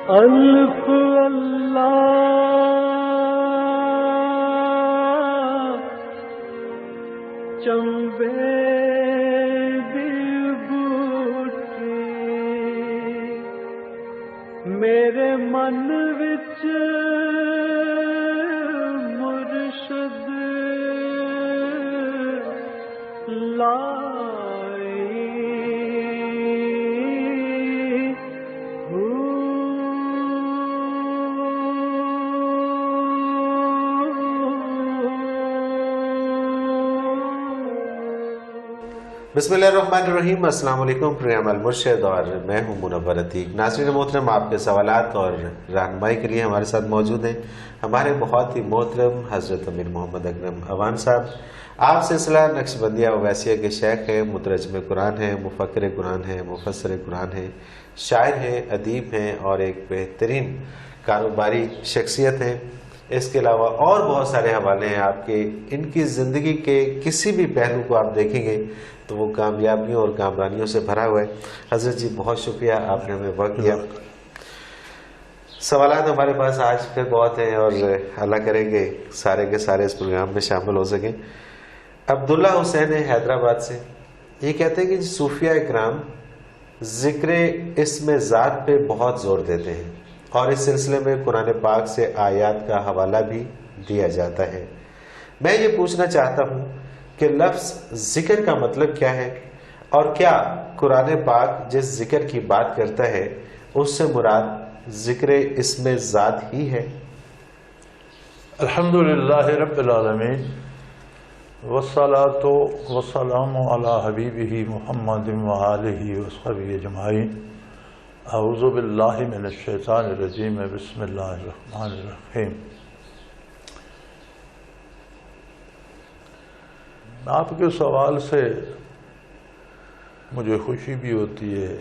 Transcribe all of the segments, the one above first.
الف اللہ چمبے دی بوٹی میرے من وچ مرشد بسم اللہ الرحمن الرحیم۔ السلام علیکم، پروگرام المرشد اور میں ہوں منور عتیق۔ ناظرین محترم، آپ کے سوالات اور رہنمائی کے لیے ہمارے ساتھ موجود ہیں ہمارے بہت ہی محترم حضرت امیر محمد اکرم اوان صاحب۔ آپ سلسلہ نقش بندیہ اویسیہ کے شیخ ہیں، مترجم قرآن ہیں، مفکر قرآن ہیں، مفسر قرآن ہیں، شاعر ہیں، ادیب ہیں اور ایک بہترین کاروباری شخصیت ہیں۔ اس کے علاوہ اور بہت سارے حوالے ہیں آپ کے۔ ان کی زندگی کے کسی بھی پہلو کو آپ دیکھیں گے تو وہ کامیابیوں اور کامرانیوں سے بھرا ہوا ہے۔ حضرت جی بہت شکریہ، آپ نے ہمیں وقت دیا۔ سوالات ہمارے پاس آج پھر بہت ہیں اور اللہ کرے کہ سارے کے سارے اس پروگرام میں شامل ہو سکیں۔ عبداللہ حسین ہے حیدرآباد سے، یہ کہتے ہیں کہ صوفیہ اکرام ذکر اسم ذات پہ بہت زور دیتے ہیں اور اس سلسلے میں قرآن پاک سے آیات کا حوالہ بھی دیا جاتا ہے۔ میں یہ پوچھنا چاہتا ہوں کہ لفظ ذکر کا مطلب کیا ہے اور کیا قرآن پاک جس ذکر کی بات کرتا ہے اس سے مراد ذکر اسم ذات ہی ہے؟ الحمدللہ رب العالمین والصلاة والسلام علی حبیبہ محمد وآلہ وصحبہ اجمعین۔ اعوذ باللہ من الشیطان الرجیم، بسم اللہ الرحمن الرحیم۔ آپ کے سوال سے مجھے خوشی بھی ہوتی ہے،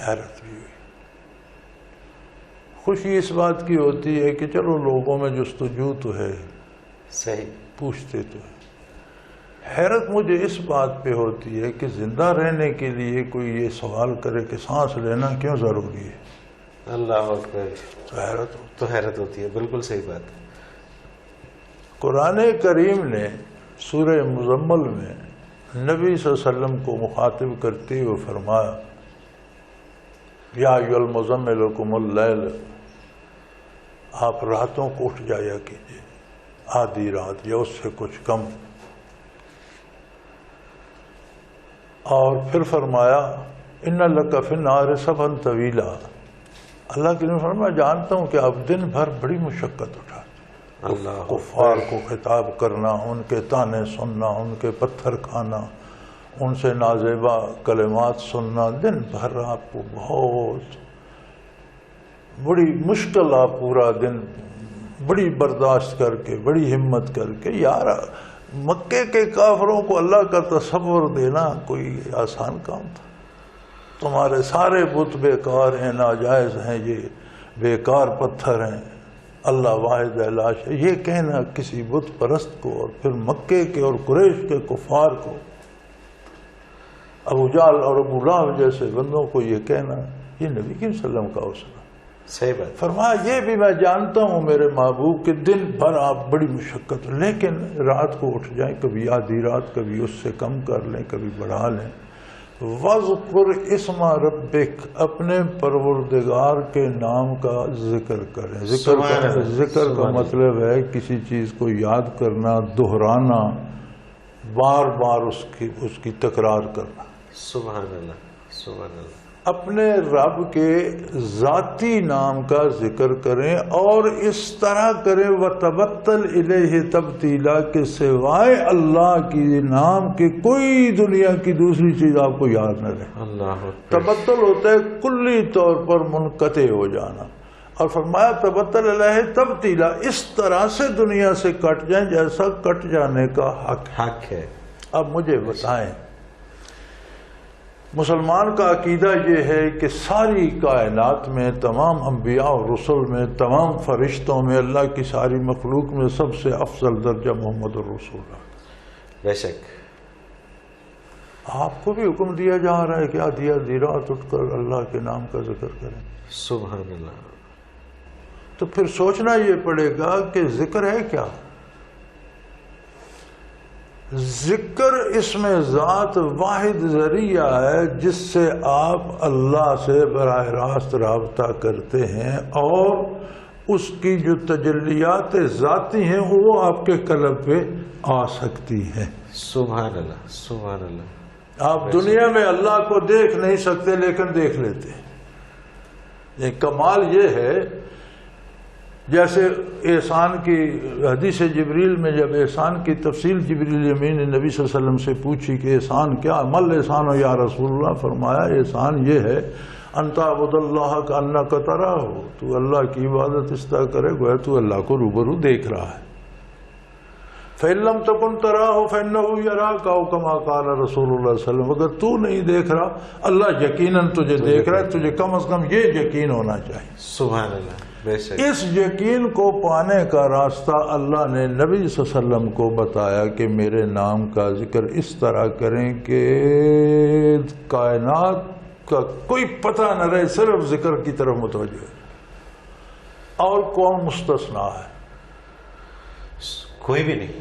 حیرت بھی ہوئی۔ خوشی اس بات کی ہوتی ہے کہ چلو لوگوں میں جستجو تو ہے، صحیح، پوچھتے تو ہے۔ حیرت مجھے اس بات پہ ہوتی ہے کہ زندہ رہنے کے لیے کوئی یہ سوال کرے کہ سانس لینا کیوں ضروری ہے۔ اللہ اکبر، تو حیرت ہوتی ہے، بالکل صحیح بات۔ قرآن کریم نے سورہ مزمل میں نبی صلی اللہ علیہ وسلم کو مخاطب کرتے ہوئے فرمایا، یا ایھا المزمل قم اللیل، آپ راتوں کو اٹھ جایا کیجیے، آدھی رات یا اس سے کچھ کم۔ اور پھر فرمایا ان لک فی النہار سبحا طویلا، اللہ کے نے فرمایا جانتا ہوں کہ آپ دن بھر بڑی مشقت اٹھاتے ہیں، کفار کو خطاب کرنا، ان کے طعنے سننا، ان کے پتھر کھانا، ان سے نازیبا کلمات سننا، دن بھر آپ کو بہت بڑی مشکل، آپ پورا دن بڑی برداشت کر کے، بڑی ہمت کر کے۔ یار مکے کے کافروں کو اللہ کا تصور دینا کوئی آسان کام تھا؟ تمہارے سارے بت بیکار ہیں، ناجائز ہیں، یہ بیکار پتھر ہیں، اللہ واحد لاش ہے، یہ کہنا کسی بت پرست کو، اور پھر مکے کے اور قریش کے کفار کو، ابو جہل اور ابو لہب جیسے بندوں کو یہ کہنا، یہ نبی کریم صلی اللہ علیہ وسلم کا حوصلہ۔ صحیح بات۔ فرمایا یہ بھی میں جانتا ہوں میرے محبوب کہ دن بھر آپ بڑی مشقت، لیکن رات کو اٹھ جائیں، کبھی آدھی رات، کبھی اس سے کم کر لیں، کبھی بڑھا لیں۔ وَاذْكُرْ اسْمَ رَبِّكَ، اپنے پروردگار کے نام کا ذکر کریں۔ ذکر کا مطلب ہے کسی چیز کو یاد کرنا، دہرانا، بار بار اس کی تکرار کرنا۔ سبحان اللہ، سبحان اللہ۔ اپنے رب کے ذاتی نام کا ذکر کریں اور اس طرح کریں وَتَبَتَّلْ إِلَيْهِ تَبْتِيلًا، کہ سوائے اللہ کی نام کے کوئی دنیا کی دوسری چیز آپ کو یاد نہ رہے۔ اللہ تبتل ہوتا ہے کلی طور پر منقطع ہو جانا، اور فرمایا تبتل إِلَيْهِ تبتیلا، اس طرح سے دنیا سے کٹ جائیں جیسا کٹ جانے کا حق ہے۔ اب مجھے بتائیں، مسلمان کا عقیدہ یہ ہے کہ ساری کائنات میں، تمام انبیاء اور رسل میں، تمام فرشتوں میں، اللہ کی ساری مخلوق میں سب سے افضل درجہ محمد الرسول اللہ۔ بے شک۔ آپ کو بھی حکم دیا جا رہا ہے کہ آدھی رات اٹھ کر اللہ کے نام کا ذکر کریں۔ سبحان اللہ. تو پھر سوچنا یہ پڑے گا کہ ذکر ہے کیا؟ ذکر اس میں ذات واحد ذریعہ ہے جس سے آپ اللہ سے براہ راست رابطہ کرتے ہیں، اور اس کی جو تجلیات ذاتی ہیں وہ آپ کے قلب پہ آ سکتی ہیں. سبحان اللہ سبحان اللہ. آپ دنیا میں اللہ کو دیکھ نہیں سکتے لیکن دیکھ لیتے ہیں. یہ کمال یہ ہے، جیسے احسان کی حدیث جبریل میں جب احسان کی تفصیل جبریل امین نے نبی صلی اللہ علیہ وسلم سے پوچھی کہ احسان کیا، مل احسان ہو یا رسول اللہ، فرمایا احسان یہ ہے انت عبد اللہ کا انک تراہ، تو اللہ کی عبادت اس طرح کرے گویا تو اللہ کو روبرو دیکھ رہا ہے. فَإِن لَمْ تَكُنْ تَرَاهُ فَإِنَّهُ يَرَاكَ أَوْ كَمَا قَالَ رسول اللہ صلی اللہ علیہ وسلم. اگر تو نہیں دیکھ رہا اللہ یقیناً تجھے دیکھ رہا ہے، تجھے کم از کم یہ یقین ہونا چاہیے. سبحان اللہ. بے شک. اس یقین کو پانے کا راستہ اللہ نے نبی صلی اللہ علیہ وسلم کو بتایا کہ میرے نام کا ذکر اس طرح کریں کہ کائنات کا کوئی پتہ نہ رہے، صرف ذکر کی طرف متوجہ ہے. اور کون مستثنا ہے؟ کوئی بھی نہیں،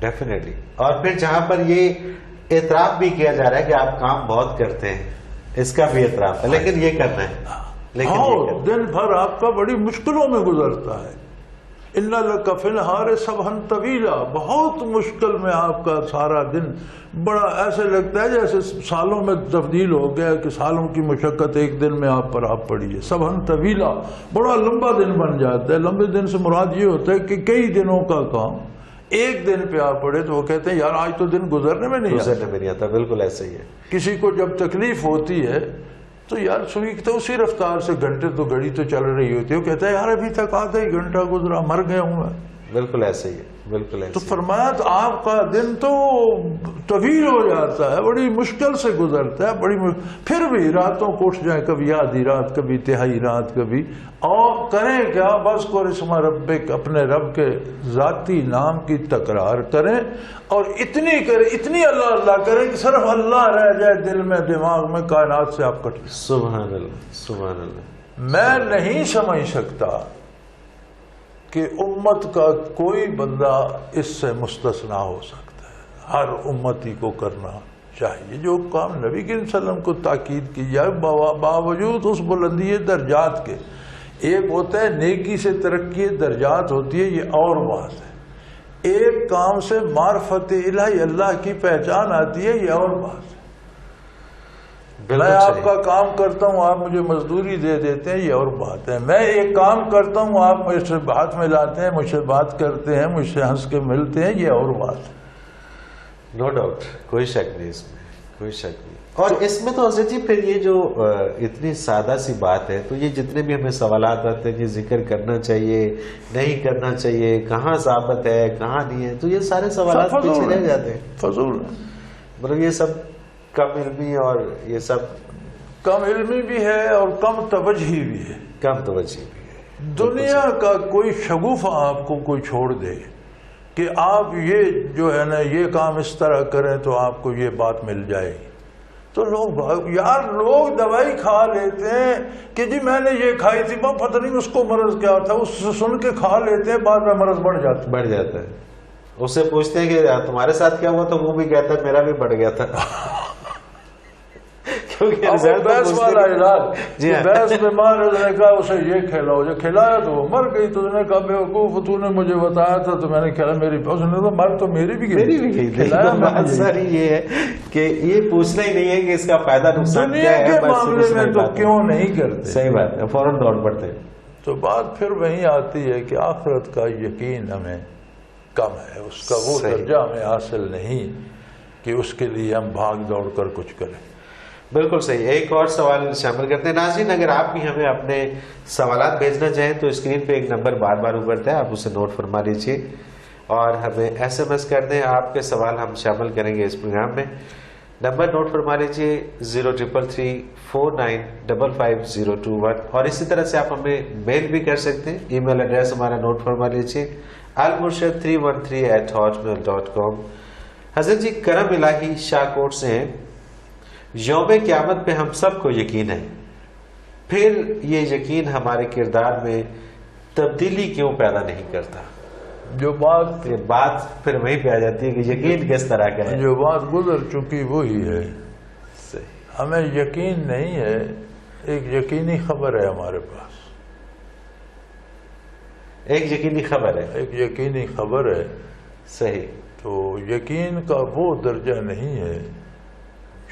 ڈیفینیٹلی. اور پھر جہاں پر یہ اعتراف بھی کیا جا رہا ہے کہ آپ کام بہت کرتے ہیں، اس کا بھی اعتراف ہے، لیکن یہ کرنا ہے. لیکن دن بھر آپ کا بڑی مشکلوں میں گزرتا ہے. ان لک فی النہار سبحا طویلا، بہت مشکل میں آپ کا سارا دن بڑا ایسے لگتا ہے جیسے سالوں میں تبدیل ہو گیا کہ سالوں کی مشقت ایک دن میں آپ پر آپ پڑی ہے. سبحا طویلا، بڑا لمبا دن بن جاتا ہے. لمبے دن سے مراد یہ ہوتا ہے کہ کئی دنوں کا کام ایک دن پہ آپ پڑے تو وہ کہتے ہیں یار آج تو دن گزرنے میں نہیں آتا. بالکل ایسا ہی ہے. کسی کو جب تکلیف ہوتی ہے تو یار سوئی تو اسی رفتار سے گھنٹے تو گھڑی تو چل رہی ہوتی ہے، وہ کہتا ہے یار ابھی تک آدھا ہی گھنٹہ گزرا، مر گیا ہوں میں. بالکل ایسے ہی ہے. بالکل ایسے. تو فرمایا تو آپ کا دن تو طویل ہو جاتا ہے، بڑی مشکل سے گزرتا ہے. پھر بھی راتوں کو اٹھ جائیں، کبھی آدھی رات، کبھی تہائی رات، کبھی، اور کریں کیا؟ بس کو اسم ربک، اپنے رب کے ذاتی نام کی تکرار کریں، اور اتنی کریں، اتنی اللہ اللہ کریں کہ صرف اللہ رہ جائے دل میں، دماغ میں، کائنات سے آپ کٹ جائیں. سبحان اللہ سبحان اللہ. میں نہیں سمجھ سکتا کہ امت کا کوئی بندہ اس سے مستثنا ہو سکتا ہے. ہر امتی کو کرنا چاہیے جو کام نبی کریم صلی اللہ علیہ وسلم کو تاکید کی جائے، باوجود اس بلندی درجات کے. ایک ہوتا ہے نیکی سے ترقی درجات ہوتی ہے، یہ اور بات ہے. ایک کام سے معرفت الہی، اللہ کی پہچان آتی ہے، یہ اور بات ہے. میں آپ کا کام کرتا ہوں، آپ مجھے مزدوری دے دیتے ہیں، یہ اور بات ہے. میں ایک کام کرتا ہوں، آپ مجھ سے ہاتھ ملاتے ہیں، مجھ سے بات کرتے ہیں، مجھ سے ہنس کے ملتے ہیں، یہ اور بات ہے. نو ڈاؤٹ، کوئی شک نہیں اس میں، کوئی شک نہیں. اور اس میں تو حضرت جی پھر یہ جو اتنی سادہ سی بات ہے، تو یہ جتنے بھی ہمیں سوالات آتے ہیں کہ ذکر کرنا چاہیے نہیں کرنا چاہیے، کہاں ثابت ہے کہاں نہیں ہے، تو یہ سارے سوالات پیچھے رہ جاتے ہیں. فضول مطلب یہ سب کم علمی، اور یہ سب کم علمی بھی ہے اور کم توجہی بھی ہے. کم توجہ بھی ہے. دنیا کا کوئی شگوفہ آپ کو کوئی چھوڑ دے کہ آپ یہ جو ہے نا یہ کام اس طرح کریں تو آپ کو یہ بات مل جائے گی، تو لوگ دوائی کھا لیتے ہیں کہ جی میں نے یہ کھائی تھی، پتہ نہیں اس کو مرض کیا تھا، اس سے سن کے کھا لیتے ہیں، بعد میں مرض بڑھ جاتا ہے. اس سے پوچھتے ہیں کہ تمہارے ساتھ کیا ہوا، تو وہ بھی کہتا ہے میرا بھی بڑھ گیا تھا. بحث والا علاج، جی بحث بیمار نے کہا اسے یہ کھلاؤ، جو کھلایا تو وہ مر گئی. تو نے کہا بیوقوف تو نے مجھے بتایا تھا تو میں نے کھلایا، میری اس نے تو مر تو میری بھی گئی. سر یہ ہے کہ یہ پوچھنا ہی نہیں ہے کہ اس کا فائدہ نقصان دنیا کے معاملے میں تو کیوں نہیں کرتے. صحیح بات ہے، فوراً دوڑ پڑتے ہیں. تو بات پھر وہیں آتی ہے کہ آخرت کا یقین ہمیں کم ہے، اس کا وہ درجہ ہمیں حاصل نہیں کہ اس کے لیے ہم بھاگ دوڑ کر کچھ کریں. بالکل صحیح. ایک اور سوال شامل کرتے ہیں. ناظرین اگر آپ بھی ہمیں اپنے سوالات بھیجنا چاہیں تو اسکرین پہ ایک نمبر بار بار ابھرتا ہے، آپ اسے نوٹ فرما لیجیے اور ہمیں SMS کر دیں. آپ کے سوال ہم شامل کریں گے اس پروگرام میں. نمبر نوٹ فرما لیجیے 033349555021. اور اسی طرح سے آپ ہمیں میل بھی کر سکتے ہیں. ای میل ایڈریس ہمارا نوٹ فرما لیجیے almurshid313@hotmail.com. حضرت جی کرم الہی شاہ کوٹ سے ہیں. یوم قیامت پہ ہم سب کو یقین ہے پھر یہ یقین ہمارے کردار میں تبدیلی کیوں پیدا نہیں کرتا؟ جو بات یہ بات پھر وہیں پہ آ جاتی ہے کہ یقین کس طرح کا ہے. جو بات گزر چکی وہی ہے. صحیح. ہمیں یقین نہیں ہے، ایک یقینی خبر ہے ہمارے پاس. ایک یقینی خبر ہے. ایک یقینی خبر ہے. صحیح. تو یقین کا وہ درجہ نہیں ہے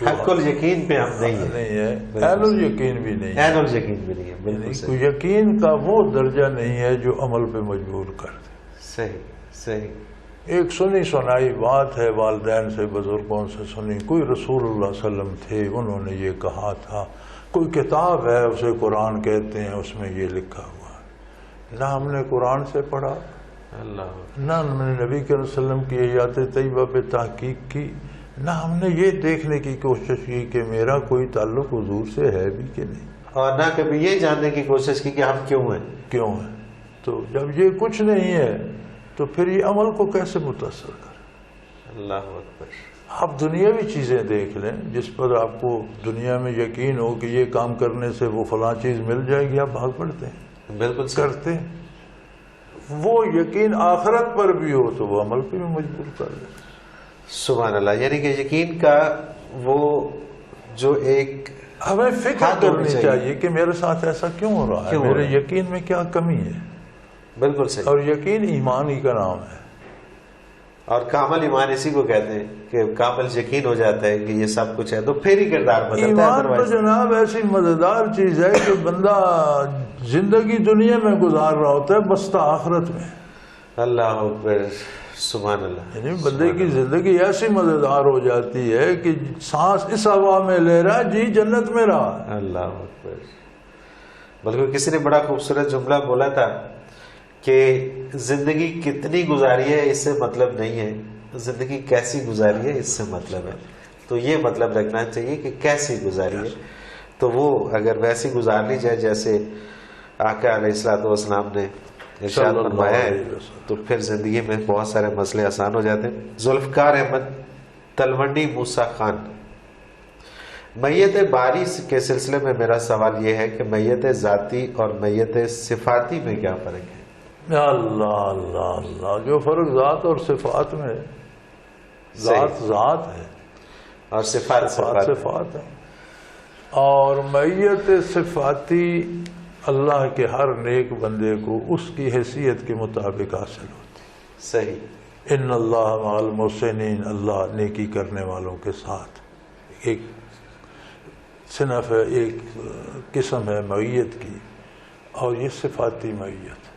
حق الیقین پہ ہم نہیں ہے، عین الیقین بھی نہیں ہے. عین الیقین بھی نہیں ہے. بالکل صحیح. یقین کا وہ درجہ نہیں ہے جو عمل پہ مجبور کر دے. صحیح صحیح. ایک سنی سنائی بات ہے، والدین سے بزرگوں سے سنی. کوئی رسول اللہ صلی اللہ علیہ وسلم تھے، انہوں نے یہ کہا تھا. کوئی کتاب ہے، اسے قرآن کہتے ہیں، اس میں یہ لکھا ہوا ہے. نہ ہم نے قرآن سے پڑھا، اللہ، نہ ہم نے نبی کے وسلم کی حیات طیبہ پہ تحقیق کی، نہ ہم نے یہ دیکھنے کی کوشش کی کہ میرا کوئی تعلق حضور سے ہے بھی کہ نہیں، اور نہ کبھی یہ جاننے کی کوشش کی کہ ہم کیوں ہیں. کیوں ہے. تو جب یہ کچھ نہیں ہے تو پھر یہ عمل کو کیسے متاثر کرے. اللہ اکبر. آپ دنیاوی چیزیں دیکھ لیں جس پر آپ کو دنیا میں یقین ہو کہ یہ کام کرنے سے وہ فلاں چیز مل جائے گی، آپ بھاگ پڑتے ہیں، بالکل کرتے ہیں. وہ یقین آخرت پر بھی ہو تو وہ عمل پہ بھی مجبور کر دے. سبحان اللہ. یعنی کہ یقین کا وہ جو ایک ہمیں فکر کرنی چاہیے کہ میرے ساتھ ایسا کیوں ہو رہا ہے، میرے یقین میں کیا کمی ہے. بالکل صحیح. اور یقین ایمان ہی کا نام ہے. اور کامل ایمان اسی کو کہتے ہیں کہ کامل یقین ہو جاتا ہے کہ یہ سب کچھ ہے تو پھر ہی کردار بدلتا ہے. ایمان تو جناب ایسی مزیدار چیز ہے کہ بندہ زندگی دنیا میں گزار رہا ہوتا ہے، بستا آخرت میں. اللہ اکبر. سبحان اللہ. یعنی بندے کی زندگی ایسی مزیدار ہو جاتی ہے کہ سانس اس ہوا میں لے رہا ہے، جی جنت میں رہا. اللہ اکبر. بلکہ کسی نے بڑا خوبصورت جملہ بولا تھا کہ زندگی کتنی گزاری ہے اس سے مطلب نہیں ہے، زندگی کیسی گزاری ہے اس سے مطلب ہے. تو یہ مطلب رکھنا چاہیے کہ کیسی گزاری ہے. تو وہ اگر ویسی گزار لی جائے جیسے آقا علیہ الصلوۃ والسلام نے ارشاد فرمایا ہے تو پھر زندگی میں بہت سارے مسئلے آسان ہو جاتے ہیں. ذوالفقار احمد تلونڈی موسیٰ خان. میت باری کے سلسلے میں میرا سوال یہ ہے کہ میت ذاتی اور میت صفاتی میں کیا فرق ہے؟ اللہ اللہ اللہ. جو فرق ذات اور صفات میں ہے، ذات ذات ہے اور صفات صفات ہے. اور میت صفاتی اللہ کے ہر نیک بندے کو اس کی حیثیت کے مطابق حاصل ہوتی. صحیح. ان اللہ مع المحسنین. اللہ نیکی کرنے والوں کے ساتھ. ایک صنف ہے، ایک قسم ہے میت کی، اور یہ صفاتی میت.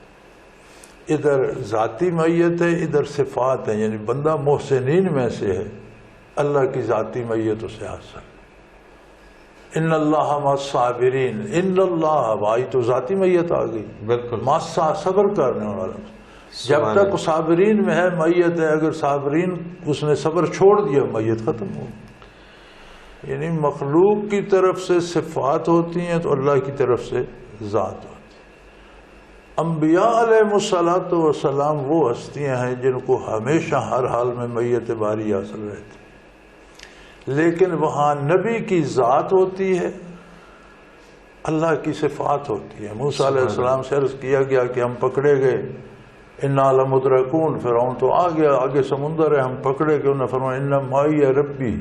ادھر ذاتی میت ہے، ادھر صفات ہے. یعنی بندہ محسنین میں سے ہے، اللہ کی ذاتی میت اسے حاصل. ان اللہ مع الصابرین. ان اللہ بھائی تو ذاتی میت آ گئی. بالکل. مع صبر کرنے والا. جب تک صابرین میں ہے میت ہے، اگر صابرین اس نے صبر چھوڑ دیا میت ختم ہو. یعنی مخلوق کی طرف سے صفات ہوتی ہیں تو اللہ کی طرف سے ذات ہوتی ہے. انبیاء علیہ الصلوۃ والسلام وہ ہستیاں ہیں جن کو ہمیشہ ہر حال میں میت باری حاصل رہتی، لیکن وہاں نبی کی ذات ہوتی ہے، اللہ کی صفات ہوتی ہے. موسیٰ علیہ السلام سے عرض کیا گیا کہ ہم پکڑے گئے، انا لمدرکون. فرعون تو آ گیا، آگے سمندر ہے، ہم پکڑے گئے. انہوں نے فرمایا ان معی ربی.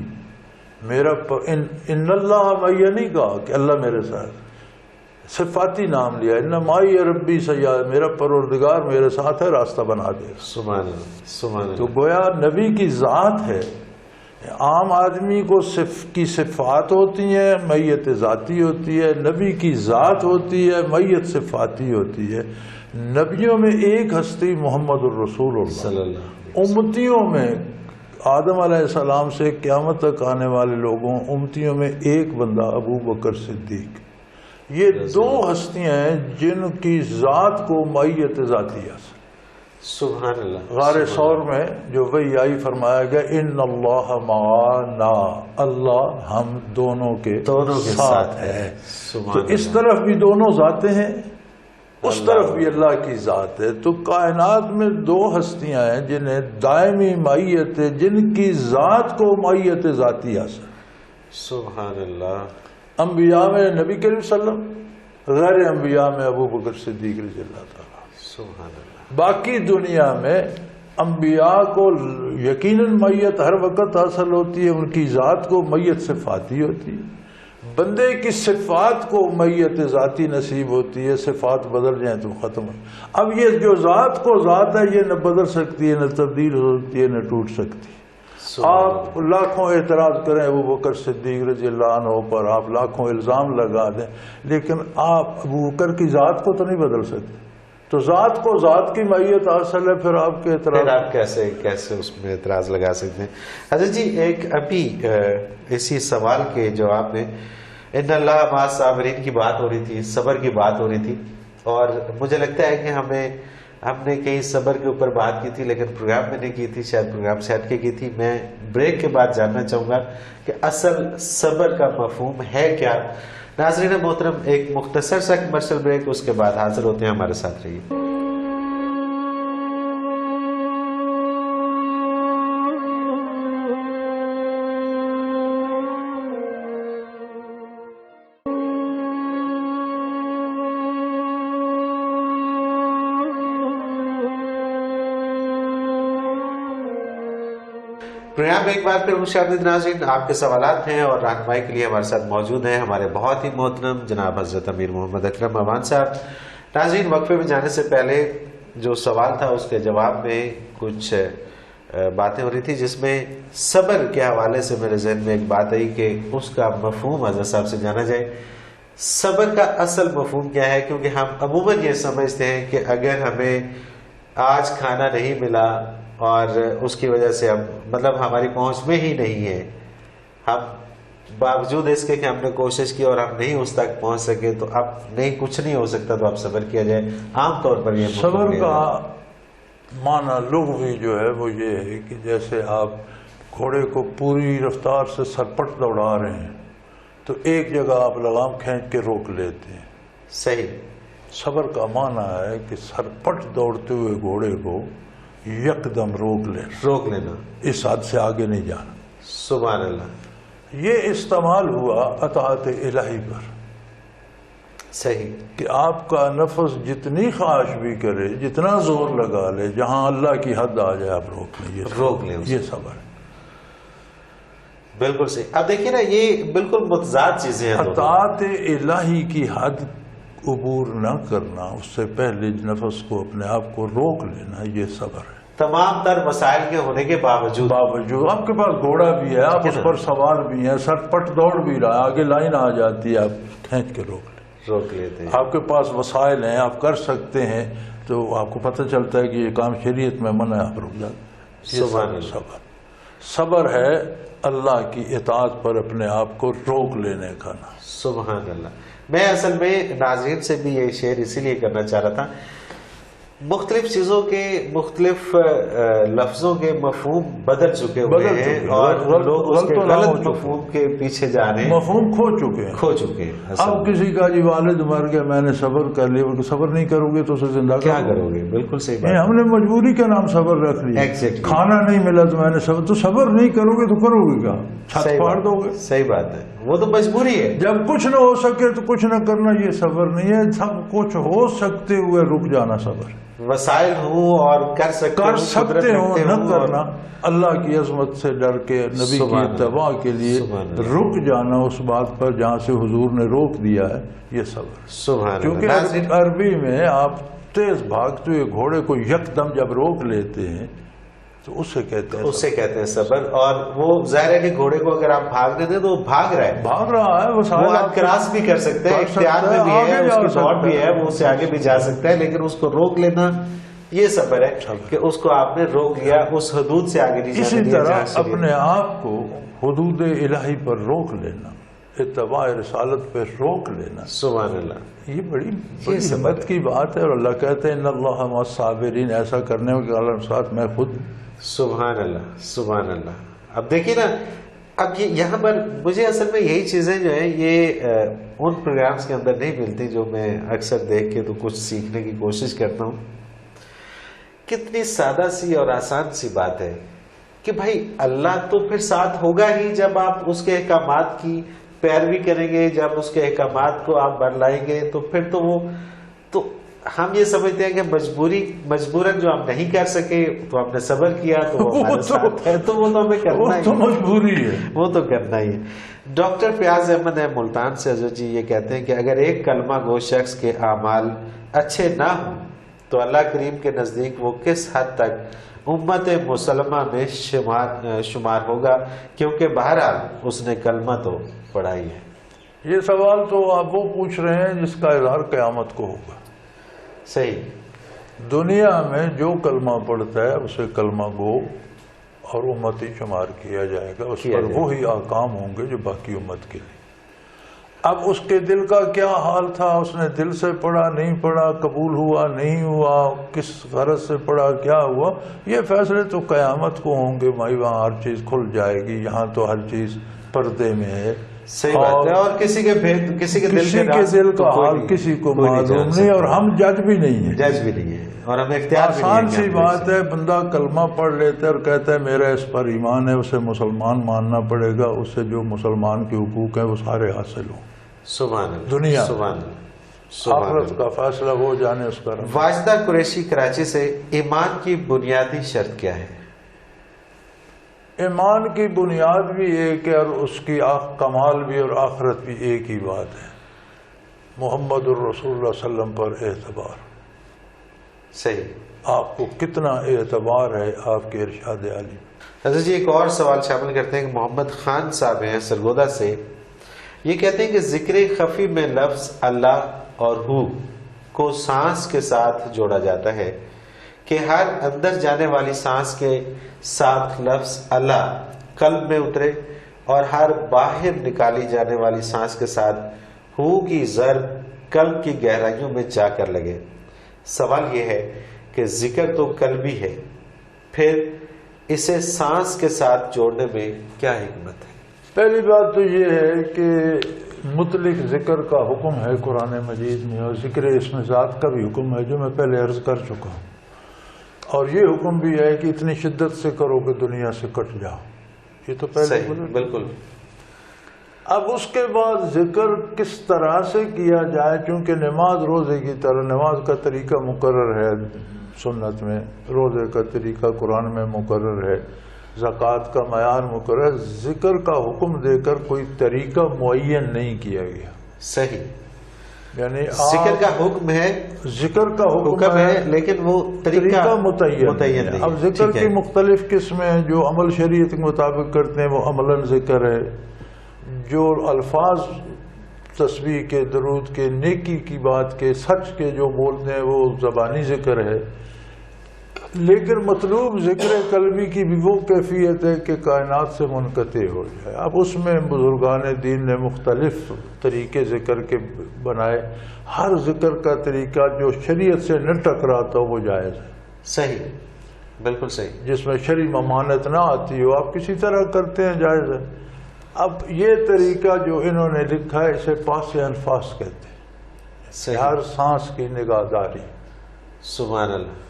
میرا ان اللہ معی نہیں کہا کہ اللہ میرے ساتھ، صفاتی نام لیا. ان معی ربی سیاد. میرا پروردگار میرے ساتھ ہے، راستہ بنا دے. سبحان اللہ. سبحان اللہ. تو گویا نبی کی ذات ہے. عام آدمی کو کی صفات ہوتی ہیں، میت ذاتی ہوتی ہے. نبی کی ذات ہوتی ہے، میت صفاتی ہوتی ہے. نبیوں میں ایک ہستی محمد الرسول اللہ صلی اللہ علیہ وسلم. امتیوں میں آدم علیہ السلام سے قیامت تک آنے والے لوگوں امتیوں میں ایک بندہ ابو بکر صدیق. یہ دو ہستیاں ہیں جن کی ذات کو میت ذاتی ہے. سبحان اللہ. غار ثور میں جو وحی آئی فرمایا گیا ان اللہ معنا. اللہ ہم دونوں کے ساتھ ہے. تو اس طرف بھی دونوں ذاتیں ہیں، اس طرف بھی اللہ کی ذات ہے. تو کائنات میں دو ہستیاں ہیں جنہیں دائمی معیت ہے، جن کی ذات کو معیت ذاتی حاصل. سبحان اللہ. انبیاء میں نبی کریم صلی اللہ علیہ وسلم، غیر انبیاء میں ابو بکر صدیق رضی اللہ تعالیٰ. سبحان اللہ. باقی دنیا میں انبیاء کو یقیناً میت ہر وقت حاصل ہوتی ہے، ان کی ذات کو میت صفاتی ہوتی ہے. بندے کی صفات کو میت ذاتی نصیب ہوتی ہے، صفات بدل جائیں تو ختم. اب یہ جو ذات کو ذات ہے یہ نہ بدل سکتی ہے، نہ تبدیل ہو سکتی ہے، نہ ٹوٹ سکتی ہے. آپ لاکھوں اعتراض کریں ابو بکر صدیق رضی اللہ عنہ پر، آپ لاکھوں الزام لگا دیں، لیکن آپ ابو بکر کی ذات کو تو نہیں بدل سکتے. تو ذات کو ذات کی معیت حاصل ہے، پھر آپ کے اعتراض، پھر آپ کیسے اس میں اعتراض لگا سکتے ہیں. حضرت جی ایک ابھی اسی سوال کے جواب میں ان اللہ مع الصابرین کی بات ہو رہی تھی، صبر کی بات ہو رہی تھی، اور مجھے لگتا ہے کہ ہم نے کہیں صبر کے اوپر بات کی تھی لیکن پروگرام میں نے کی تھی، شاید پروگرام سے ہٹ کے کی تھی. میں بریک کے بعد جاننا چاہوں گا کہ اصل صبر کا مفہوم ہے کیا. ناظرین محترم ایک مختصر سا کمرشل بریک، اس کے بعد حاضر ہوتے ہیں، ہمارے ساتھ رہیے. پروگرام میں ایک بار پھر خوشامدید ناظرین. آپ کے سوالات ہیں اور رہنمائی کے لیے ہمارے ساتھ موجود ہیں ہمارے بہت ہی محترم جناب حضرت امیر محمد اکرم امان صاحب. ناظرین وقفے میں جانے سے پہلے جو سوال تھا اس کے جواب میں کچھ باتیں ہو رہی تھی، جس میں صبر کے حوالے سے میرے ذہن میں ایک بات آئی کہ اس کا مفہوم حضرت صاحب سے جانا جائے. صبر کا اصل مفہوم کیا ہے؟ کیونکہ ہم عموماً یہ سمجھتے ہیں کہ اگر ہمیں آج کھانا نہیں ملا اور اس کی وجہ سے ہم مطلب ہماری پہنچ میں ہی نہیں ہے، ہم باوجود اس کے کہ ہم نے کوشش کی اور ہم نہیں اس تک پہنچ سکے، تو اب نہیں کچھ نہیں ہو سکتا، تو اب صبر کیا جائے. عام طور پر یہ صبر کا معنی لغوی جو ہے وہ یہ ہے کہ جیسے آپ گھوڑے کو پوری رفتار سے سرپٹ دوڑا رہے ہیں تو ایک جگہ آپ لگام کھینچ کے روک لیتے ہیں. صحیح. صبر کا معنی ہے کہ سرپٹ دوڑتے ہوئے گھوڑے کو یکدم روک لینا، اس حد سے آگے نہیں جانا. سبحان اللہ. یہ استعمال ہوا اطاعت الہی پر. صحیح. کہ آپ کا نفس جتنی خواہش بھی کرے، جتنا زور لگا لے، جہاں اللہ کی حد آ جائے آپ روک لیں. یہ صبر ہے. بالکل صحیح. اب دیکھیے نا یہ بالکل متضاد چیزیں ہیں. اطاعت الہی کی حد عبور نہ کرنا، اس سے پہلے نفس کو اپنے آپ کو روک لینا، یہ صبر ہے. تمام تر مسائل کے ہونے کے باوجود آپ کے پاس گھوڑا بھی ہے، آپ اس پر سوار بھی ہیں، سرپٹ دوڑ بھی رہا ہے، آگے لائن آ جاتی ہے، آپ کھینچ کے روک لیتے ہیں. آپ کے پاس وسائل ہیں، آپ کر سکتے ہیں، تو آپ کو پتہ چلتا ہے کہ یہ کام شریعت میں منع ہے، آپ رک جاتے. صبر ہے اللہ کی اطاعت پر اپنے آپ کو روک لینے کا نام. سبحان اللہ. میں اصل میں ناظرین سے بھی یہ شیئر اسی لیے کرنا چاہ رہا تھا، مختلف چیزوں کے مختلف لفظوں کے مفہوم بدل چکے ہوئے ہیں اور لوگ اس کے غلط مفہوم کے پیچھے جا رہے ہیں، مفہوم کھو چکے ہیں. اب کسی کا جی والد مر گیا، میں نے صبر کر لیا، بلکہ صبر نہیں کرو گے تو اسے زندہ کیا کرو گے؟ بالکل صحیح بات. ہم نے مجبوری کے نام صبر رکھ لیا. کھانا نہیں ملا تو میں نے صبر، تو صبر نہیں کرو گے تو کرو گے کیا؟ چھت پھاڑ دو گے. صحیح بات ہے، وہ تو مجبوری ہے. جب کچھ نہ ہو سکے تو کچھ نہ کرنا، یہ صبر نہیں ہے. سب کچھ ہو سکتے ہوئے رک جانا صبر. وسائل ہوں اور کر سکتے ہوں نہ کرنا، اللہ کی عظمت سے ڈر کے نبی کی اتباع کے لیے رک جانا اس بات پر جہاں سے حضور نے روک دیا ہے، یہ صبر. کیونکہ عربی میں آپ تیز بھاگتے ہوئے گھوڑے کو یکدم جب روک لیتے ہیں تو اسے کہتے ہیں صبر. اور وہ ظاہر ہے کہ گھوڑے کو اگر آپ بھاگنے دیں تو وہ بھاگ رہا ہے، وہ آپ کراس بھی کر سکتے ہیں، اختیار میں بھی ہے، اس کی دوڑ بھی ہے، وہ اس سے آگے بھی جا سکتا ہے، لیکن اس کو روک لینا یہ صبر ہے کہ اس کو آپ نے روک لیا، اس حدود سے آگے نہیں جانے دیا. اسی طرح اپنے آپ کو حدود الہی پر روک لینا، اتباع رسالت پہ روک لینا. سبحان اللہ. یہ بڑی ہمت کی بات ہے، اور اللہ کہتے ہیں ان اللہ مع الصابرین، ایسا کرنے میں کہ اللہ ساتھ میں خود. سبحان اللہ. سبحان اللہ. اب دیکھیے نا، اب یہاں پر مجھے اصل میں یہی چیزیں جو ہیں یہ ان پروگرامز کے اندر نہیں ملتی جو میں اکثر دیکھ کے تو کچھ سیکھنے کی کوشش کرتا ہوں. کتنی سادہ سی اور آسان سی بات ہے کہ بھائی اللہ تو پھر ساتھ ہوگا ہی جب آپ اس کے احکامات کی پیروی کریں گے، جب اس کے احکامات کو آپ برلائیں گے تو پھر تو ہم یہ سمجھتے ہیں کہ مجبوراً جو ہم نہیں کر سکے تو ہم نے صبر کیا تو وہ ہمارے ساتھ ہے، تو وہ تو ہمیں کرنا ہی ہے، مجبوری ہے، وہ تو کرنا ہی ہے۔ ڈاکٹر فیاض احمد ہے ملتان سے حضرت جی یہ کہتے ہیں کہ اگر ایک کلمہ گو شخص کے اعمال اچھے نہ ہوں تو اللہ کریم کے نزدیک وہ کس حد تک امت مسلمہ میں شمار ہوگا، کیونکہ بہرحال اس نے کلمہ تو پڑھا ہی ہے۔ یہ سوال تو آپ وہ پوچھ رہے ہیں جس کا اظہار قیامت کو ہوگا۔ صحیح، دنیا میں جو کلمہ پڑھتا ہے اسے کلمہ گو اور امتی شمار کیا جائے گا، اس پر وہی احکام ہوں گے جو باقی امت کے لیے۔ اب اس کے دل کا کیا حال تھا، اس نے دل سے پڑھا نہیں پڑھا، قبول ہوا نہیں ہوا، کس غرض سے پڑھا کیا ہوا، یہ فیصلے تو قیامت کو ہوں گے بھائی، وہاں ہر چیز کھل جائے گی، یہاں تو ہر چیز پردے میں ہے۔ صحیح بات ہے، اور کسی کے دل کا حال کسی کو معلوم نہیں، اور ہم جج بھی نہیں ہیں، اور ہمیں اختیار بھی نہیں ہے۔ آسان سی بات ہے، بندہ کلمہ پڑھ لیتا ہے اور کہتا ہے میرا اس پر ایمان ہے، اسے مسلمان ماننا پڑے گا، اس سے جو مسلمان کے حقوق ہیں وہ سارے حاصل ہوں۔ سبحان اللہ، دنیا سبحان اللہ، آخرت کا فیصلہ وہ جانے اس کا رب۔ واجدہ قریشی کراچی سے، ایمان کی بنیادی شرط کیا ہے؟ ایمان کی بنیاد بھی ایک ہے اور اس کی کمال بھی اور آخرت بھی ایک ہی بات ہے، محمد الرسول اللہ صلی اللہ علیہ وسلم پر اعتبار۔ صحیح، آپ کو کتنا اعتبار ہے آپ کے ارشاد عالی؟ حضرت جی ایک اور سوال شامل کرتے ہیں کہ محمد خان صاحب ہیں سرگودا سے، یہ کہتے ہیں کہ ذکر خفی میں لفظ اللہ اور ہو کو سانس کے ساتھ جوڑا جاتا ہے کہ ہر اندر جانے والی سانس کے ساتھ لفظ اللہ قلب میں اترے اور ہر باہر نکالی جانے والی سانس کے ساتھ ہو کی ضرب قلب کی گہرائیوں میں جا کر لگے۔ سوال یہ ہے کہ ذکر تو قلبی ہے، پھر اسے سانس کے ساتھ جوڑنے میں کیا حکمت ہے؟ پہلی بات تو یہ ہے کہ مطلق ذکر کا حکم ہے قرآن مجید میں، اور ذکر اسم ذات کا بھی حکم ہے جو میں پہلے عرض کر چکا ہوں، اور یہ حکم بھی ہے کہ اتنی شدت سے کرو کہ دنیا سے کٹ جاؤ، یہ تو پہلے بالکل۔ اب اس کے بعد ذکر کس طرح سے کیا جائے، چونکہ نماز روزے کی طرح، نماز کا طریقہ مقرر ہے سنت میں، روزے کا طریقہ قرآن میں مقرر ہے، زکوٰۃ کا معیار مقرر، ذکر کا حکم دے کر کوئی طریقہ معین نہیں کیا گیا۔ صحیح، یعنی ذکر کا حکم ہے، ذکر کا حکم ہے لیکن وہ طریقہ متعین نہیں۔ اب ذکر کی مختلف قسمیں ہیں، جو عمل شریعت کے مطابق کرتے ہیں وہ عملاً ذکر ہے، جو الفاظ تسبیح کے، درود کے، نیکی کی بات کے، سچ کے جو بولتے ہیں وہ زبانی ذکر ہے، لیکن مطلوب ذکر قلبی کی بھی وہ کیفیت ہے کہ کائنات سے منقطع ہو جائے۔ اب اس میں بزرگان دین نے مختلف طریقے ذکر کے بنائے، ہر ذکر کا طریقہ جو شریعت سے نہ ٹکراتا وہ جائز ہے۔ صحیح، بالکل صحیح، جس میں شرعی ممانعت نہ آتی ہو آپ کسی طرح کرتے ہیں، جائز ہے۔ اب یہ طریقہ جو انہوں نے لکھا ہے اسے پاس الفاظ کہتے ہیں، ہر سانس کی نگاہ داری۔ سبحان اللہ۔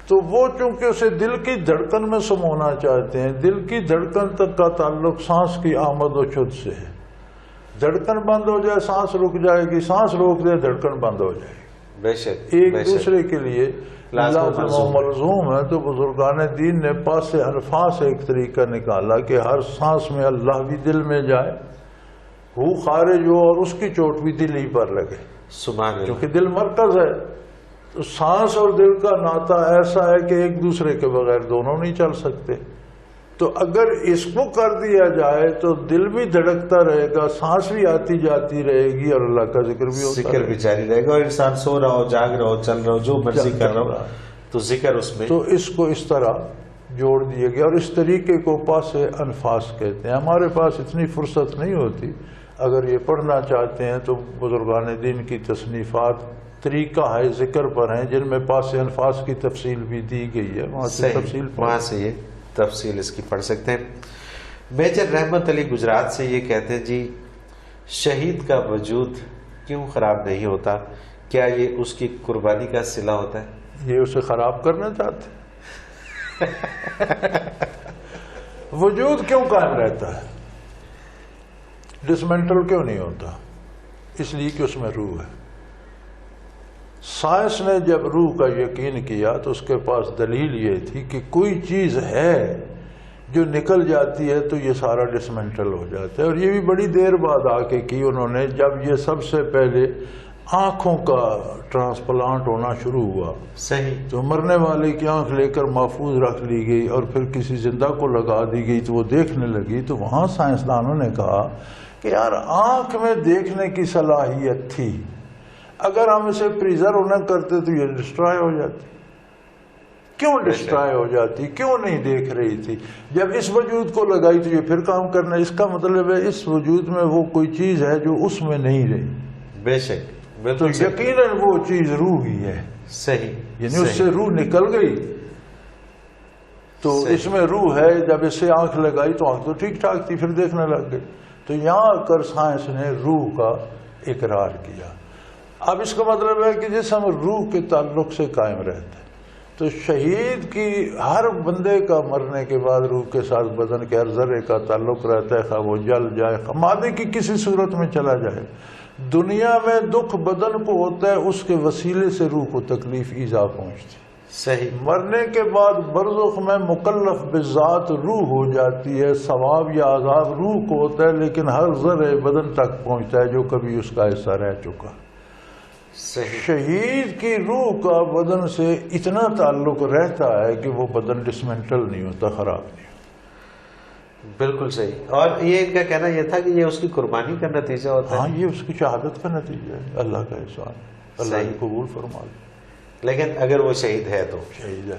تو وہ چونکہ اسے دل کی دھڑکن میں سمونا چاہتے ہیں، دل کی دھڑکن تک کا تعلق سانس کی آمد و شد سے ہے، دھڑکن بند ہو جائے سانس رک جائے گی، سانس روک دے دھڑکن بند ہو جائے گی، بے شک ایک دوسرے کے لیے لازم و ملزوم ہے۔ تو بزرگان دین نے پاس الفاظ سے ایک طریقہ نکالا کہ ہر سانس میں اللہ بھی دل میں جائے، ہو خارج ہو اور اس کی چوٹ بھی دل ہی پر لگے، سبحان اللہ، کیونکہ دل مرکز ہے۔ تو سانس اور دل کا ناطہ ایسا ہے کہ ایک دوسرے کے بغیر دونوں نہیں چل سکتے۔ تو اگر اس کو کر دیا جائے تو دل بھی دھڑکتا رہے گا، سانس بھی آتی جاتی رہے گی اور اللہ کا ذکر بھی ہوتا ذکر بھی جاری رہے گا، اور انسان سو رہا ہو، جاگ رہا ہو، چل رہا ہو، جو مرضی کر رہا ہو تو ذکر اس میں۔ تو اس کو اس طرح جوڑ دیا گیا، اور اس طریقے کو پاس انفاس کہتے ہیں۔ ہمارے پاس اتنی فرصت نہیں ہوتی، اگر یہ پڑھنا چاہتے ہیں تو بزرگان دین کی تصنیفات طریقہ ہے ذکر پر ہیں، جن میں پاس انفاس کی تفصیل بھی دی گئی ہے، وہاں سے تفصیل وہاں سے یہ تفصیل اس کی پڑھ سکتے ہیں۔ میجر رحمت علی گجرات سے یہ کہتے ہیں جی شہید کا وجود کیوں خراب نہیں ہوتا؟ کیا یہ اس کی قربانی کا صلہ ہوتا ہے؟ یہ اسے خراب کرنا چاہتے ہیں۔ وجود کیوں قائم رہتا ہے؟ ڈسمنٹل کیوں نہیں ہوتا؟ اس لیے کہ اس میں روح ہے۔ سائنس نے جب روح کا یقین کیا تو اس کے پاس دلیل یہ تھی کہ کوئی چیز ہے جو نکل جاتی ہے تو یہ سارا ڈسمنٹل ہو جاتا ہے، اور یہ بھی بڑی دیر بعد آ کے کی انہوں نے، جب یہ سب سے پہلے آنکھوں کا ٹرانسپلانٹ ہونا شروع ہوا۔ صحیح۔ تو مرنے والے کی آنکھ لے کر محفوظ رکھ لی گئی اور پھر کسی زندہ کو لگا دی گئی تو وہ دیکھنے لگی، تو وہاں سائنسدانوں نے کہا کہ یار آنکھ میں دیکھنے کی صلاحیت تھی، اگر ہم اسے پریزرو نہ کرتے تو یہ ڈسٹرائے ہو جاتی۔ کیوں ڈسٹرائے ہو جاتی؟ کیوں نہیں دیکھ رہی تھی؟ جب اس وجود کو لگائی تو یہ پھر کام کرنا، اس کا مطلب ہے اس وجود میں وہ کوئی چیز ہے جو اس میں نہیں رہی۔ بے شک، تو بالکل صحیح۔ یقیناً وہ چیز روح ہی ہے، صحیح، یعنی اس سے روح نکل گئی تو اس میں روح ہے۔ جب اس سے آنکھ لگائی تو آنکھ تو ٹھیک ٹھاک تھی، پھر دیکھنے لگ گئی۔ تو یہاں آ کر سائنس نے روح کا اقرار کیا۔ اب اس کا مطلب ہے کہ جسم روح کے تعلق سے قائم رہتا ہے۔ تو شہید کی ہر بندے کا مرنے کے بعد روح کے ساتھ بدن کے ہر ذرے کا تعلق رہتا ہے، خواہ وہ جل جائے، مادے کی کسی صورت میں چلا جائے۔ دنیا میں دکھ بدن کو ہوتا ہے، اس کے وسیلے سے روح کو تکلیف ایذا پہنچتی ہے۔ صحیح۔ مرنے کے بعد برزخ میں مکلف بذات روح ہو جاتی ہے، ثواب یا عذاب روح کو ہوتا ہے، لیکن ہر ذرے بدن تک پہنچتا ہے جو کبھی اس کا حصہ رہ چکا۔ صحیح۔ شہید کی روح کا بدن سے اتنا تعلق رہتا ہے کہ وہ بدن ڈسمنٹل نہیں ہوتا، خراب نہیں ہوتا۔ بالکل صحیح۔ اور یہ ان کا کہنا یہ تھا کہ یہ اس کی قربانی کا نتیجہ ہوتا ہاں، ہے۔ یہ اس کی شہادت کا نتیجہ ہے، اللہ کا احسان ہے، اللہ صحیح۔ ہی قبول فرما لے۔ لیکن اگر وہ شہید ہے تو شہید ہے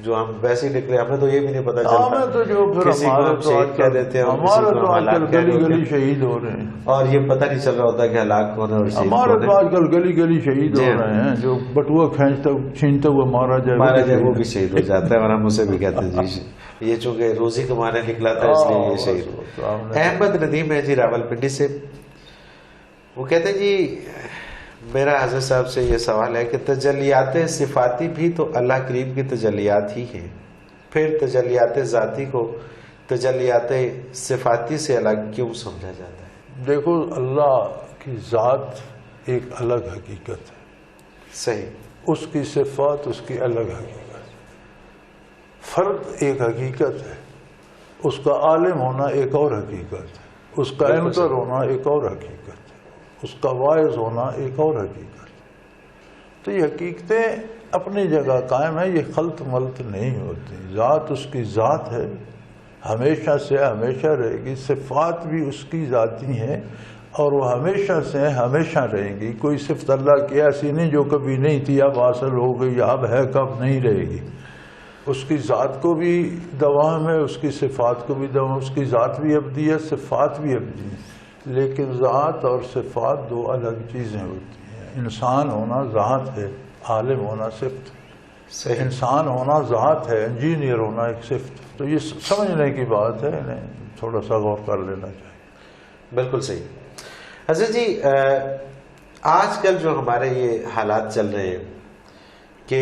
جو ہم ویسے ہی نکلے، ہمیں تو یہ بھی نہیں پتا ہمیں تو جو پھر کسی کو ہمارے ہم تو شہید کہہ دیتے ہیں اور کسی ہمارے کو تو ہم آج کل ہلاک کہہ گلی دیتے گلی ہیں، شہید ہو رہے ہیں۔ اور یہ پتہ نہیں چل رہا ہوتا کہ ہلاک کون ہے اور شہید ہمارے کون تو ہے۔ آج کل گلی گلی شہید ہو جی رہے ہیں، جو بٹوا چھینتا ہوا مارا جائے مارا جائے وہ شہید بھی شہید ہو جاتا ہے، اور ہم اسے بھی کہتے ہیں جی یہ چونکہ روزی کمانے نکلا تھا اس لیے یہ شہید ہوا۔ احمد ندیم ہے جی راولپنڈی سے، وہ کہتے ہیں جی میرا حضرت صاحب سے یہ سوال ہے کہ تجلیات صفاتی بھی تو اللہ کریم کی تجلیات ہی ہیں، پھر تجلیات ذاتی کو تجلیات صفاتی سے الگ کیوں سمجھا جاتا ہے؟ دیکھو، اللہ کی ذات ایک الگ حقیقت ہے، صحیح۔ اس کی صفات اس کی الگ حقیقت ہے۔ فرد ایک حقیقت ہے، اس کا عالم ہونا ایک اور حقیقت ہے، اس کا انکر ہونا ایک اور حقیقت ہے، اس کا واعظ ہونا ایک اور حقیقت ہے۔ تو یہ حقیقتیں اپنی جگہ قائم ہیں، یہ خلط ملط نہیں ہوتی۔ ذات اس کی ذات ہے، ہمیشہ سے ہمیشہ رہے گی۔ صفات بھی اس کی ذاتی ہیں اور وہ ہمیشہ سے ہمیشہ رہیں گی۔ کوئی صفت اللہ کی ایسی نہیں جو کبھی نہیں تھی، اب حاصل ہو گئی، اب ہے، کب نہیں رہے گی۔ اس کی ذات کو بھی دوام ہے، اس کی صفات کو بھی دوام، اس کی ذات بھی ابدی ہے، صفات بھی ابدی ہے، لیکن ذات اور صفات دو الگ چیزیں ہوتی ہیں۔ انسان ہونا ذات ہے، عالم ہونا صفت ہے۔ انسان ہونا ذات ہے، انجینئر ہونا ایک صفت ہے۔ تو یہ سمجھنے کی بات ہے، انہیں تھوڑا سا غور کر لینا چاہیے۔ بالکل صحیح۔ حضرت جی آج کل جو ہمارے یہ حالات چل رہے ہیں کہ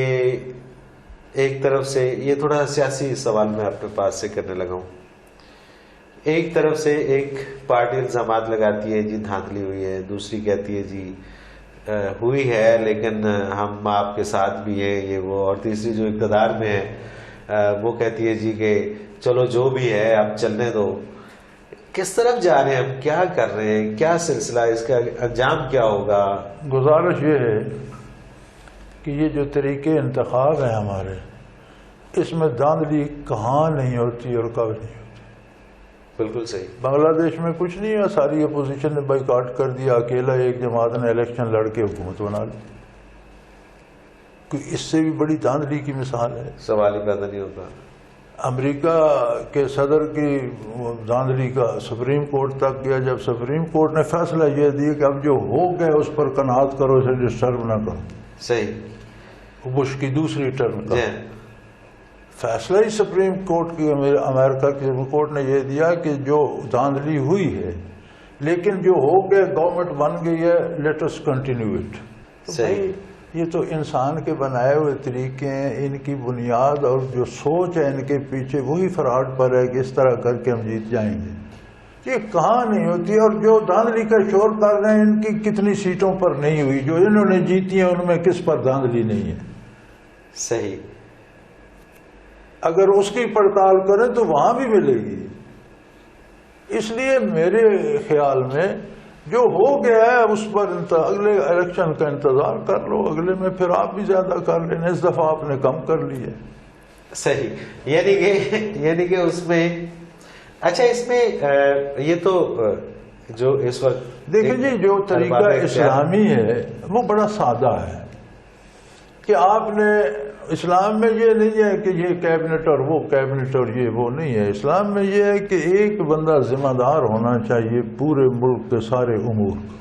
ایک طرف سے یہ تھوڑا سیاسی سوال میں اپنے پاس سے کرنے لگا ہوں، ایک طرف سے ایک پارٹی الزامات لگاتی ہے جی دھاندلی ہوئی ہے، دوسری کہتی ہے جی ہوئی ہے لیکن ہم آپ کے ساتھ بھی ہیں یہ وہ، اور تیسری جو اقتدار میں ہے وہ کہتی ہے جی کہ چلو جو بھی ہے اب چلنے دو۔ کس طرف جا رہے ہیں ہم، کیا کر رہے ہیں، کیا سلسلہ، اس کا انجام کیا ہوگا؟ گزارش یہ ہے کہ یہ جو طریقے انتخاب ہیں ہمارے، اس میں دھاندلی کہاں نہیں ہوتی اور کب نہیں ہوتی۔ بالکل صحیح۔ بنگلہ دیش میں کچھ نہیں ہے، ساری اپوزیشن نے بائیکاٹ کر دیا، اکیلا ایک جماعت نے الیکشن لڑ کے حکومت بنا لی۔ کوئی اس سے بھی بڑی دھاندلی کی مثال ہے؟ سوال ہی پیدا نہیں ہوتا۔ امریکہ کے صدر کی دھاندلی کا سپریم کورٹ تک گیا، جب سپریم کورٹ نے فیصلہ یہ دیا کہ اب جو ہو گئے اس پر قناعت کرو، اسے ڈسٹرب نہ کرو۔ صحیح۔ بش کی دوسری ٹرم کا جی فیصلہ ہی سپریم کورٹ کی، امریکہ کی سپریم کورٹ نے یہ دیا کہ جو دھاندلی ہوئی ہے لیکن جو ہو گئے، گورنمنٹ بن گئی ہے، لیٹ اس کنٹینیو اٹ۔ صحیح۔ یہ تو انسان کے بنائے ہوئے طریقے ہیں، ان کی بنیاد اور جو سوچ ہے ان کے پیچھے وہی فراڈ پر ہے کہ اس طرح کر کے ہم جیت جائیں گے۔ یہ کہاں نہیں ہوتی. اور جو دھاندلی کا شور کر رہے ہیں ان کی کتنی سیٹوں پر نہیں ہوئی, جو انہوں نے جیتی ہیں ان میں کس پر دھاندلی نہیں ہے. صحیح. اگر اس کی پڑتال کریں تو وہاں بھی ملے گی. اس لیے میرے خیال میں جو ہو گیا ہے اس پر اگلے الیکشن کا انتظار کر لو, اگلے میں پھر آپ بھی زیادہ کر لینا. اس دفعہ آپ نے کم کر لی ہے. صحیح. یعنی کہ اس میں اچھا اس میں یہ تو جو اس وقت دیکھیں جی, جو طریقہ اسلامی ہے وہ بڑا سادہ ہے کہ آپ نے اسلام میں یہ نہیں ہے کہ یہ کیبنٹ اور وہ کیبنٹ اور یہ وہ نہیں ہے. اسلام میں یہ ہے کہ ایک بندہ ذمہ دار ہونا چاہیے پورے ملک کے سارے امور کا.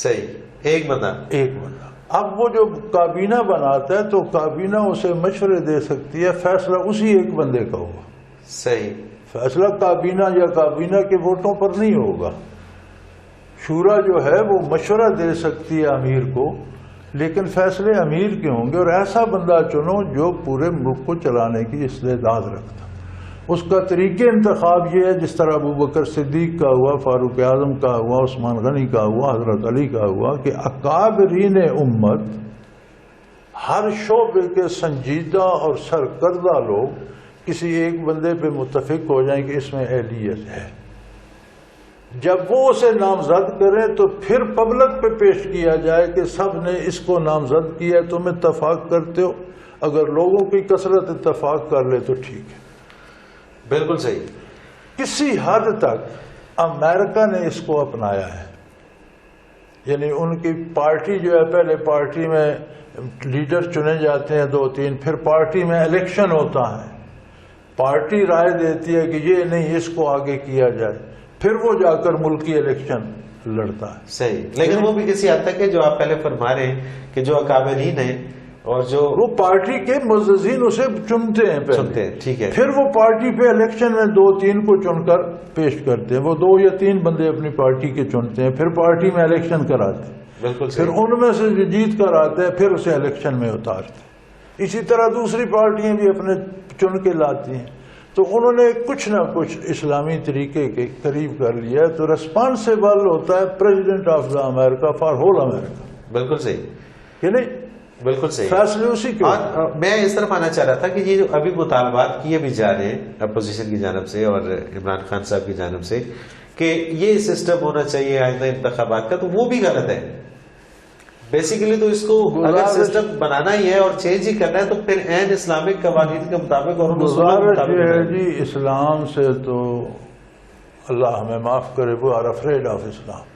صحیح. ایک بندہ. اب وہ جو کابینہ بناتا ہے تو کابینہ اسے مشورے دے سکتی ہے, فیصلہ اسی ایک بندے کا ہوگا. صحیح. فیصلہ کابینہ یا کابینہ کے ووٹوں پر نہیں ہوگا. شورا جو ہے وہ مشورہ دے سکتی ہے امیر کو, لیکن فیصلے امیر کے ہوں گے. اور ایسا بندہ چنو جو پورے ملک کو چلانے کی استعداد رکھتا. اس کا طریقہ انتخاب یہ ہے جس طرح ابو بکر صدیق کا ہوا, فاروق اعظم کا ہوا, عثمان غنی کا ہوا, حضرت علی کا ہوا, کہ اکابرین امت ہر شعبے کے سنجیدہ اور سرکردہ لوگ کسی ایک بندے پہ متفق ہو جائیں کہ اس میں اہلیت ہے. جب وہ اسے نامزد کریں تو پھر پبلک پہ پیش کیا جائے کہ سب نے اس کو نامزد کیا, تم اتفاق کرتے ہو. اگر لوگوں کی کثرت اتفاق کر لے تو ٹھیک ہے. بالکل صحیح. کسی حد تک امریکہ نے اس کو اپنایا ہے. یعنی ان کی پارٹی جو ہے, پہلے پارٹی میں لیڈر چنے جاتے ہیں 2-3, پھر پارٹی میں الیکشن ہوتا ہے, پارٹی رائے دیتی ہے کہ یہ نہیں اس کو آگے کیا جائے, پھر وہ جا کر ملکی الیکشن لڑتا ہے. صحیح. لیکن وہ بھی کسی حد تک ہے جو آپ پہلے فرما رہے ہیں کہ جو اکابرین ہیں اور جو وہ پارٹی کے معززین اسے چنتے ہیں پہلے, ٹھیک ہے, پھر وہ پارٹی پہ الیکشن میں 2-3 کو چن کر پیش کرتے ہیں. وہ 2 یا 3 بندے اپنی پارٹی کے چنتے ہیں, پھر پارٹی میں الیکشن کراتے ہیں. بالکل. پھر ان میں سے جو جیت کر آتے ہیں پھر اسے الیکشن میں اتارتے ہیں. اسی طرح دوسری پارٹیاں بھی اپنے چن کے لاتی ہیں. تو انہوں نے کچھ نہ کچھ اسلامی طریقے کے قریب کر لیا ہے. تو ریسپانسیبل ہوتا ہے president of the America for whole America. بالکل صحیح. کہ نہیں؟ بالکل صحیح. فیصلے اسی کے. اور میں اس طرف آنا چاہ رہا تھا کہ یہ جو ابھی مطالبات کیے بھی جا رہے ہیں اپوزیشن کی جانب سے اور عمران خان صاحب کی جانب سے کہ یہ سسٹم ہونا چاہیے آئندہ انتخابات کا, تو وہ بھی غلط ہے. بیسیکلی تو اس کو اگر سسٹم بنانا ہی ہے اور چینج ہی کرنا ہے تو پھر عین اسلامک قوانین کے مطابق اور گزارش یہ ہے جی, اسلام سے تو اللہ ہمیں معاف کرے, وہ آر افریڈ آف اسلام.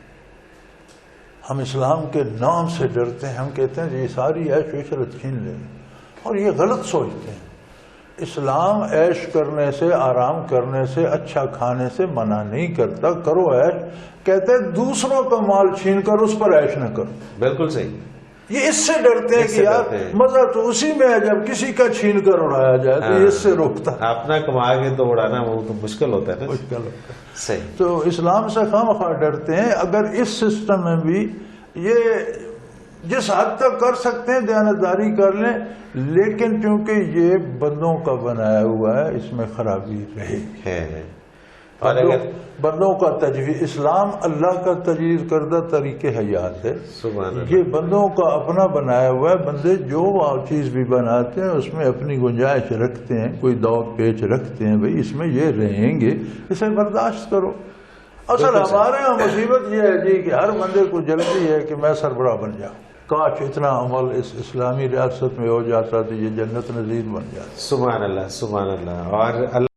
ہم اسلام کے نام سے ڈرتے ہیں. ہم کہتے ہیں یہ ساری عیش و عشرت چھین لیں, اور یہ غلط سوچتے ہیں. اسلام عیش کرنے سے, آرام کرنے سے, اچھا کھانے سے منع نہیں کرتا. کرو عیش, کہتے ہیں دوسروں کا مال چھین کر اس پر عیش نہ کرو. بالکل صحیح. یہ اس سے ڈرتے ہیں کہ یار مزہ تو اسی میں ہے جب کسی کا چھین کر اڑایا جائے, تو یہ اس سے روکتا ہے. اپنا کما کے تو اڑانا وہ تو مشکل ہوتا ہے نا. مشکل ہوتا ہے. صحیح. تو اسلام سے خواہ ڈرتے ہیں. اگر اس سسٹم میں بھی یہ جس حد تک کر سکتے ہیں دیانتداری کر لیں, لیکن چونکہ یہ بندوں کا بنایا ہوا ہے اس میں خرابی رہے گی. اور اگر بندوں کا تجویز, اسلام اللہ کا تجویز کردہ طریقے حیات ہے. یہ بندوں کا اپنا بنایا ہوا ہے. بندے جو چیز بھی بناتے ہیں اس میں اپنی گنجائش رکھتے ہیں, کوئی داغ پیچ رکھتے ہیں, بھئی اس میں یہ رہیں گے, اسے برداشت کرو. اصل ہمارے یہاں مصیبت یہ ہے جی کہ ہر بندے کو جلدی ہے کہ میں سربراہ بن جاؤں. کاش اتنا عمل اس اسلامی ریاست میں ہو جاتا تو یہ جنت نظیر بن جاتا. سبحان اللہ, سبحان اللہ. اور اللہ